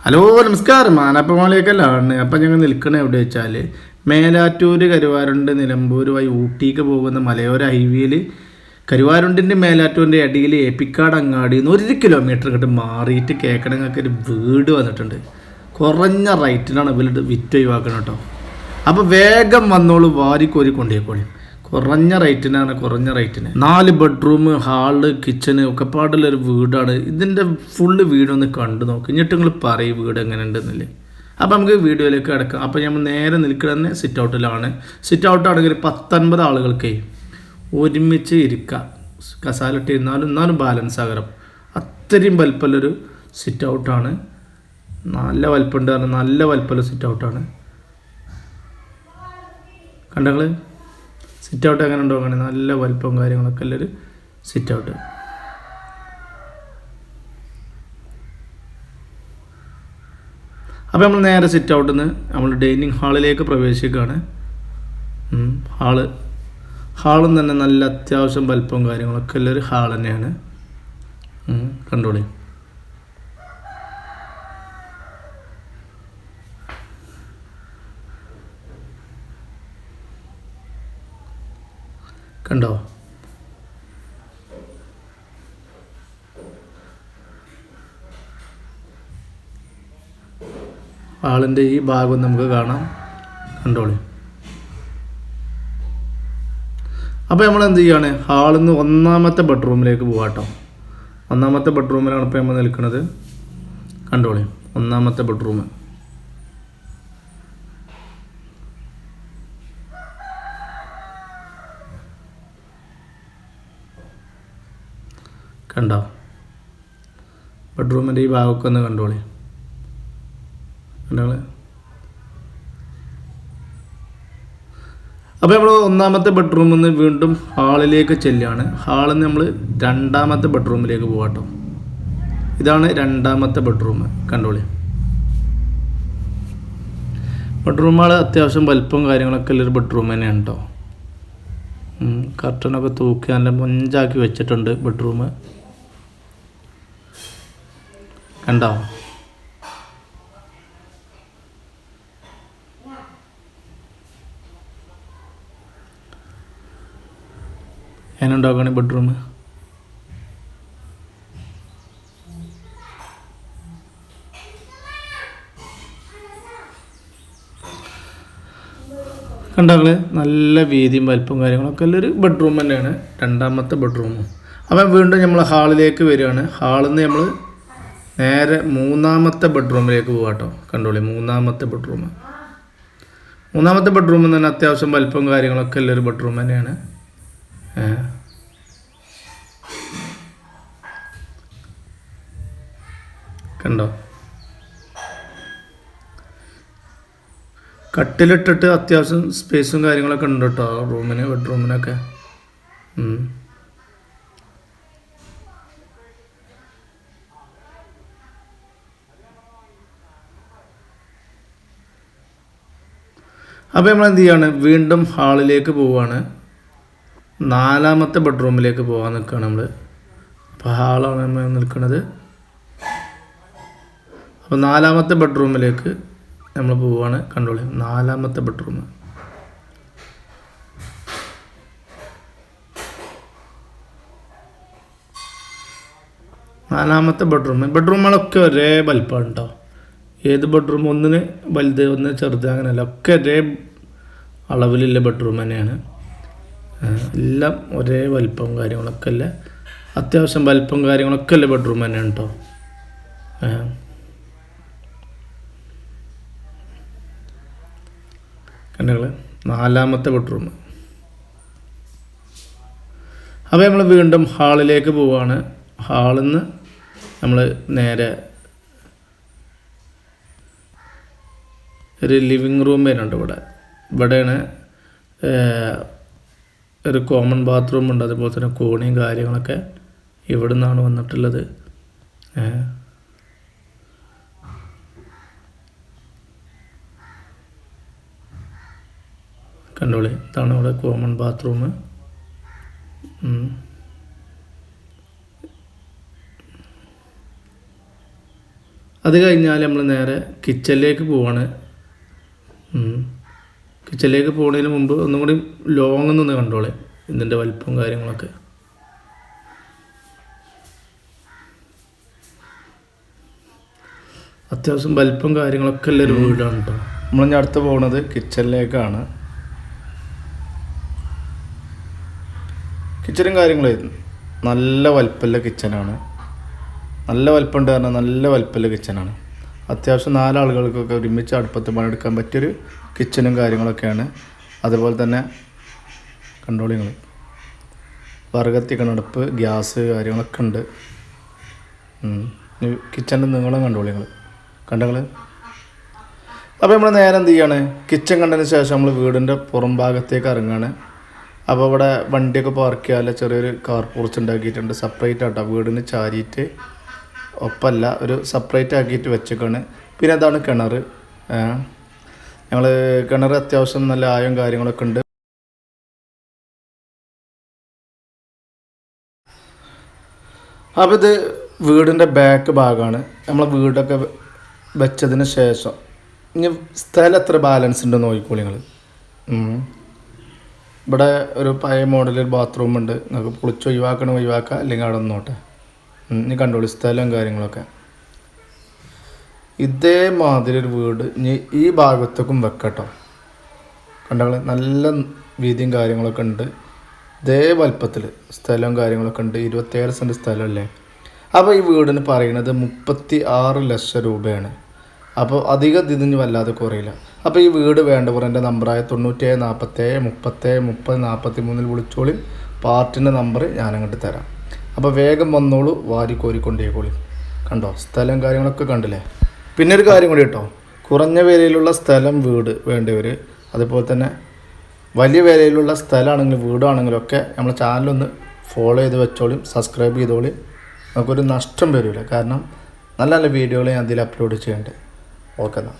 Hello നമസ്കാരം. ആനപ്പമാളിയൊക്കെല്ലാണ്. അപ്പം ഞങ്ങൾ നിൽക്കണ എവിടെ വെച്ചാൽ മേലാറ്റൂർ കരുവാരുണ്ട് നിലമ്പൂർ വഴി ഊട്ടിക്ക് പോകുന്ന മലയോര ഹൈവേയിൽ കരുവാരുണ്ടിൻ്റെ മേലാറ്റൂരിൻ്റെ ഇടയിൽ ഏപ്പിക്കാട് അങ്ങാടി 1 കിലോമീറ്റർ ഇങ്ങോട്ട് മാറിയിട്ട് കേൾക്കണങ്ങൾക്ക് ഒരു വീട് വന്നിട്ടുണ്ട്. കുറഞ്ഞ റേറ്റിനാണ് ഇവർ വിറ്റ് ഒഴിവാക്കണം കേട്ടോ. അപ്പോൾ വേഗം വന്നോളൂ, വാരിക്കോരി കൊണ്ടുപോയിക്കോളി. കുറഞ്ഞ റേറ്റിന് 4 ബെഡ്റൂം, ഹാള്, കിച്ചണ് ഒക്കെ പാടുള്ളൊരു വീടാണ്. ഇതിൻ്റെ ഫുള്ള് വീടൊന്ന് കണ്ടു നോക്ക്, എന്നിട്ട് നിങ്ങൾ പറയും വീട് എങ്ങനെ ഉണ്ടെന്നില്ലേ. അപ്പോൾ നമുക്ക് വീഡിയോയിലേക്ക് കിടക്കാം. അപ്പോൾ നമ്മൾ നേരെ നിൽക്കുന്നത് സിറ്റ് ഔട്ടിലാണ്. സിറ്റ് ഔട്ടാണെങ്കിൽ 19 ആളുകൾക്ക് ഒരുമിച്ച് ഇരിക്കാം. കസാലിട്ട് ഇരുന്നാലും ബാലൻസ് ആകണം. അത്രയും വലിപ്പമുള്ളൊരു സിറ്റ് ഔട്ടാണ്. നല്ല വലിപ്പമുണ്ട്, നല്ല വലിപ്പമുള്ള സിറ്റ് ഔട്ടാണ്. കണ്ടങ്ങൾ സിറ്റ് ഔട്ട് എങ്ങനെ ഉണ്ടോ? അങ്ങനെ നല്ല വലിപ്പവും കാര്യങ്ങളൊക്കെ ഉള്ളൊരു സിറ്റ് ഔട്ട്. അപ്പോൾ നമ്മൾ നേരെ സിറ്റ് ഔട്ടിൽ നിന്ന് നമ്മൾ ഡൈനിങ് ഹാളിലേക്ക് പ്രവേശിക്കുകയാണ്. ഹാളും തന്നെ നല്ല അത്യാവശ്യം വലിപ്പവും കാര്യങ്ങളൊക്കെ ഉള്ളൊരു ഹാൾ തന്നെയാണ്. കണ്ടോളി. കണ്ടോ? ഹാളിൻ്റെ ഈ ഭാഗം നമുക്ക് കാണാം. കണ്ടോളി. അപ്പോൾ നമ്മൾ എന്ത് ചെയ്യുകയാണ്, ഹാളിൽ നിന്ന് 1ാമത്തെ ബെഡ്റൂമിലേക്ക് പോകാം കേട്ടോ. 1ാമത്തെ ബെഡ്റൂമിലാണ് ഇപ്പോൾ നമ്മൾ നിൽക്കുന്നത്. കണ്ടോളി, 1ാമത്തെ ബെഡ്റൂം. കണ്ടോ? ബെഡ്റൂമിൻ്റെ ഈ ഭാഗമൊക്കെ ഒന്ന് കണ്ടോളി. കണ്ടോളെ. അപ്പോൾ നമ്മൾ 1ാമത്തെ ബെഡ്റൂമിൽ നിന്ന് വീണ്ടും ഹാളിലേക്ക് ചെല്ലുകയാണ്. ഹാളിൽ നിന്ന് നമ്മൾ 2ാമത്തെ ബെഡ്റൂമിലേക്ക് പോകാട്ടോ. ഇതാണ് 2ാമത്തെ ബെഡ്റൂം. കണ്ടോളി. ബെഡ്റൂമുകൾ അത്യാവശ്യം വലിപ്പവും കാര്യങ്ങളൊക്കെ ഉള്ളൊരു ബെഡ്റൂം തന്നെയാണ് കേട്ടോ. കർട്ടനൊക്കെ തൂക്കി നല്ല മൊഞ്ചാക്കി വെച്ചിട്ടുണ്ട് ബെഡ്റൂം. കണ്ടോ? എന്നുണ്ടാക്കുകയാണ് ബെഡ്റൂം. കണ്ടാൽ നല്ല വീതിയും വലിപ്പവും കാര്യങ്ങളൊക്കെ ഉള്ളൊരു ബെഡ്റൂം തന്നെയാണ് 2ാമത്തെ ബെഡ്റൂമും. അപ്പം വീണ്ടും നമ്മൾ ഹാളിലേക്ക് വരികയാണ്. ഹാളിൽ നിന്ന് നമ്മൾ നേരെ 3ാമത്തെ ബെഡ്റൂമിലേക്ക് പോകാം കേട്ടോ. കണ്ടോളി, 3ാമത്തെ ബെഡ്റൂം. 3ാമത്തെ ബെഡ്റൂമിൽ തന്നെ അത്യാവശ്യം വലിപ്പവും കാര്യങ്ങളൊക്കെ ഉള്ളൊരു ബെഡ്റൂം തന്നെയാണ്. കണ്ടോ? കട്ടിലിട്ടിട്ട് അത്യാവശ്യം സ്പേസും കാര്യങ്ങളൊക്കെ ഉണ്ട് കേട്ടോ റൂമിന്, ബെഡ്റൂമിനൊക്കെ. അപ്പോൾ നമ്മൾ എന്ത് ചെയ്യാണ്, വീണ്ടും ഹാളിലേക്ക് പോവുകയാണ്. 4ാമത്തെ ബെഡ്റൂമിലേക്ക് പോകാൻ നിൽക്കുകയാണ് നമ്മൾ. അപ്പോൾ ഹാളാണ് നമ്മൾ നിൽക്കുന്നത്. അപ്പോൾ 4ാമത്തെ ബെഡ്റൂമിലേക്ക് നമ്മൾ പോവുകയാണ്. കണ്ടോളി, 4ാമത്തെ ബെഡ്റൂം. ബെഡ്റൂമുകളൊക്കെ ഒരേ വലിപ്പമാണ് കേട്ടോ. ഏത് ബെഡ്റൂം ഒന്നിന് വലുത് ഒന്ന് ചെറുത് അങ്ങനെയല്ല, ഒക്കെ ഒരേ അളവിലുള്ള ബെഡ്റൂം തന്നെയാണ്. എല്ലാം ഒരേ വലിപ്പവും കാര്യങ്ങളൊക്കെ അല്ലേ, അത്യാവശ്യം വലിപ്പവും കാര്യങ്ങളൊക്കെ അല്ലേ ബെഡ്റൂം തന്നെയാണ് കേട്ടോ. കണ്ടങ്ങൾ 4ാമത്തെ ബെഡ്റൂം. അപ്പോൾ നമ്മൾ വീണ്ടും ഹാളിലേക്ക് പോവുകയാണ്. ഹാളിൽ നിന്ന് നമ്മൾ നേരെ ഒരു ലിവിങ് റൂം വരുന്നുണ്ട്. ഇവിടെയാണ് ഒരു കോമൺ ബാത്റൂം ഉണ്ട്. അതുപോലെ തന്നെ കോണിയും കാര്യങ്ങളൊക്കെ ഇവിടെ നിന്നാണ് വന്നിട്ടുള്ളത്. കണ്ടോളി, ഇതാണ് ഇവിടെ കോമൺ ബാത്റൂം. അത് കഴിഞ്ഞാൽ നമ്മൾ നേരെ കിച്ചണിലേക്ക് പോവാണ്. കിച്ചണിലേക്ക് പോകുന്നതിന് മുമ്പ് ഒന്നും കൂടി ലോങ് നിന്ന് കണ്ടോളെ ഇതിൻ്റെ വലിപ്പവും കാര്യങ്ങളൊക്കെ. അത്യാവശ്യം വലിപ്പം കാര്യങ്ങളൊക്കെ ഉള്ളൊരു വീടാണ് കേട്ടോ. നമ്മളിനി അടുത്ത് പോകുന്നത് കിച്ചണിലേക്കാണ്. കിച്ചണും കാര്യങ്ങളും നല്ല വലിപ്പമുള്ള കിച്ചനാണ്. നല്ല വലിപ്പമുണ്ട് പറഞ്ഞാൽ നല്ല വലിപ്പമുള്ള കിച്ചനാണ്. അത്യാവശ്യം 4 ആളുകൾക്കൊക്കെ ഒരുമിച്ച് അടുപ്പത്ത് പണിയെടുക്കാൻ പറ്റിയൊരു കിച്ചനും കാര്യങ്ങളൊക്കെയാണ്. അതുപോലെ തന്നെ കണ്ടോളിങ്ങൾ വിറകത്തിക്കണ അടുപ്പ്, ഗ്യാസ് കാര്യങ്ങളൊക്കെ ഉണ്ട്. കിച്ചൻ്റെ നീളം കണ്ടോളിങ്ങൾ കണ്ടങ്ങൾ. അപ്പോൾ നമ്മൾ നേരെ എന്ത് ചെയ്യാണ്, കിച്ചൺ കണ്ടതിന് ശേഷം നമ്മൾ വീടിൻ്റെ പുറം ഭാഗത്തേക്ക് ഇറങ്ങുകയാണ്. അപ്പോൾ ഇവിടെ വണ്ടിയൊക്കെ പാർക്ക് ചെയ്യാൻ ചെറിയൊരു കാർ പോർച്ച് ഉണ്ടാക്കിയിട്ടുണ്ട്. സെപ്പറേറ്റ് ആട്ടോ, വീടിന് ചാരിയിട്ട് ഒപ്പമല്ല, ഒരു സെപ്പറേറ്റ് ആക്കിയിട്ട് വെച്ചേക്കാണ്. പിന്നെ അതാണ് കിണർ. ഞങ്ങൾ കിണർ അത്യാവശ്യം നല്ല ആയം കാര്യങ്ങളൊക്കെ ഉണ്ട്. അപ്പോൾ ഇത് വീടിൻ്റെ ബാക്ക് ഭാഗമാണ്. നമ്മളെ വീടൊക്കെ വെച്ചതിന് ശേഷം ഇനി സ്ഥലം എത്ര ബാലൻസ് ഉണ്ടെന്ന് നോക്കിക്കോളി നിങ്ങൾ. ഇവിടെ ഒരു പഴയ മോഡൽ ബാത്റൂം ഉണ്ട്. നിങ്ങൾക്ക് പൊളിച്ച് ഒഴിവാക്കുക, അല്ലെങ്കിൽ അവിടെ നിന്നോട്ടെ. ഇനി കണ്ടോളി സ്ഥലവും കാര്യങ്ങളൊക്കെ. ഇതേമാതിരി ഒരു വീട് ഇനി ഈ ഭാഗത്തേക്കും വെക്കട്ടോ. കണ്ടോളി നല്ല വീതിയും കാര്യങ്ങളൊക്കെ ഉണ്ട്. ഇതേ വലുപ്പത്തിൽ സ്ഥലവും കാര്യങ്ങളൊക്കെ ഉണ്ട്. 27 സെൻറ്റ് സ്ഥലമല്ലേ. അപ്പോൾ ഈ വീടിന് പറയുന്നത് 36 ലക്ഷം രൂപയാണ്. അപ്പോൾ അധികം ഇതിന് വല്ലാതെ കുറയില്ല. അപ്പോൾ ഈ വീട് വേണ്ടവർ എൻ്റെ നമ്പറായ 97 47 30 30 43 വിളിച്ചോളി. പാർട്ടിൻ്റെ നമ്പർ ഞാനങ്ങോട്ട് തരാം. അപ്പോൾ വേഗം വന്നോളൂ, വാരി കോരിക്കൊണ്ടേക്കോളി. കണ്ടോ സ്ഥലം കാര്യങ്ങളൊക്കെ കണ്ടില്ലേ. പിന്നെ ഒരു കാര്യം കൂടി കേട്ടോ, കുറഞ്ഞ വിലയിലുള്ള സ്ഥലം വീട് വേണ്ടവർ, അതുപോലെ തന്നെ വലിയ വിലയിലുള്ള സ്ഥലമാണെങ്കിലും വീടാണെങ്കിലും ഒക്കെ നമ്മുടെ ചാനലൊന്ന് ഫോളോ ചെയ്ത് വെച്ചോളും, സബ്സ്ക്രൈബ് ചെയ്തോളും. നമുക്കൊരു നഷ്ടം വരില്ല. കാരണം നല്ല നല്ല വീഡിയോകൾ ഞാൻ അതിൽ അപ്ലോഡ് ചെയ്യേണ്ടത്. ഓക്കെ എന്നാൽ.